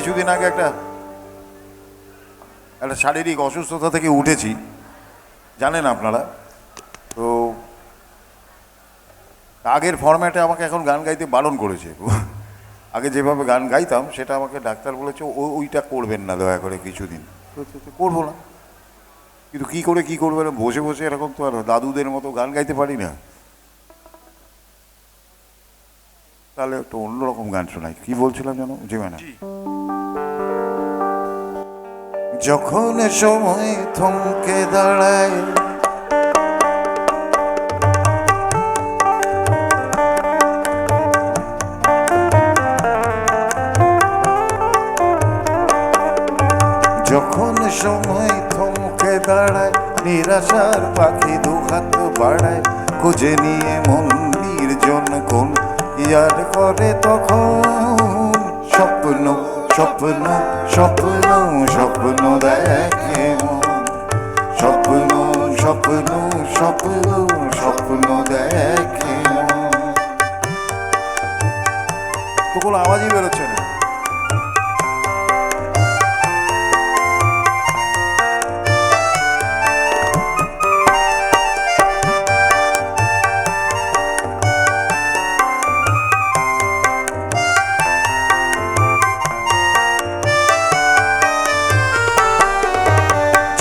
কিছুদিন আগে একটা শারীরিক অসুস্থতা থেকে উঠেছি, জানেন আপনারা। তো আগের ফরম্যাটে আমাকে এখন গান গাইতে বারণ করেছে। আগে যেভাবে গান গাইতাম সেটা আমাকে ডাক্তার বলেছে ওইটা করবেন না দয়া করে কিছুদিন। করবো না, কিন্তু কী করবে বসে বসে এরকম তো আর দাদুদের মতো গান গাইতে পারি না। তাহলে একটু অন্যরকম গান শোনাই। কি বলছিলাম জানো? জি ম্যাডাম, যখন সময় থমকে দাঁড়ায় যখন সময় থমকে দাঁড়ায় নিরাশার পাখি দুহাত বাড়ায় খুঁজে নিয়ে মন্দির জন কোন ইয়ার করে তখন স্বপ্ন স্বপ্ন স্বপ্ন স্বপ্ন দেখে স্বপ্ন স্বপ্ন স্বপ্ন স্বপ্ন দেখে। তো কোনো আওয়াজই বেরোচ্ছে না।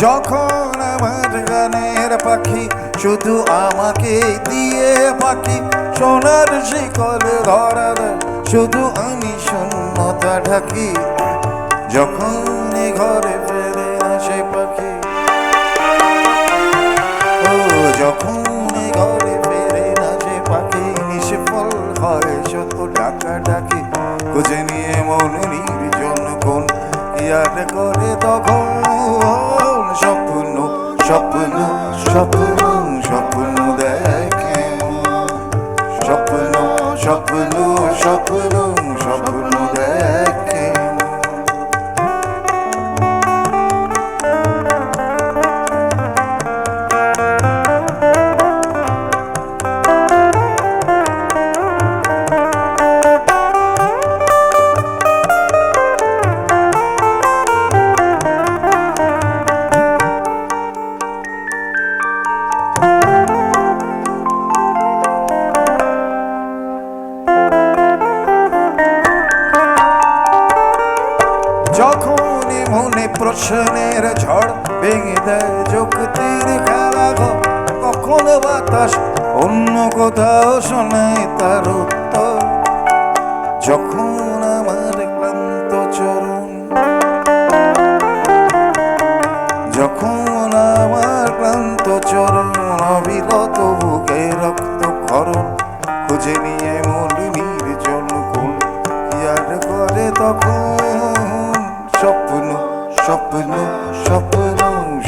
যখন আমার গানের পাখি শুধু আমাকে দিয়ে পাখি সোনার শিকল ধরা দেয় শুধু আমি শূন্যতা ঢাকি। যখন ঘরে ফেরে আসে পাখি, ও যখন ঘরে ফেরে আসে পাখি নিষ্ফল হয় শত ডাকা ডাকি খুঁজে নিয়ে মন নির্জন কোন ইয়ার করে তখন স্বপ্ন স্বপ্ন স্বপ্ন স্বপ্ন দেখে স্বপ্ন স্বপ্ন স্বপ্ন স্বপ্ন দেখে। যখনই মনে প্রশ্নের ঝড় ভেঙে দেয় যুক্তির খেলা ঘর তখন বাতাস অন্য কোথাও শোনায় তার উত্তর। যখন আমার ক্লান্ত চরণ যখন আমার ক্লান্ত চরণ অবিরত বুকে রক্ত ক্ষরণ খুঁজে নিয়ে মন নির্জন কোন ইয়ার করে তখন স্বপ্ন স্বপ্ন স্বপ্ন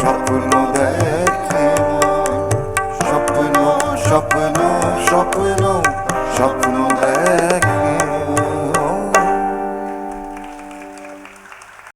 স্বপ্ন দেখে স্বপ্ন স্বপ্ন স্বপ্ন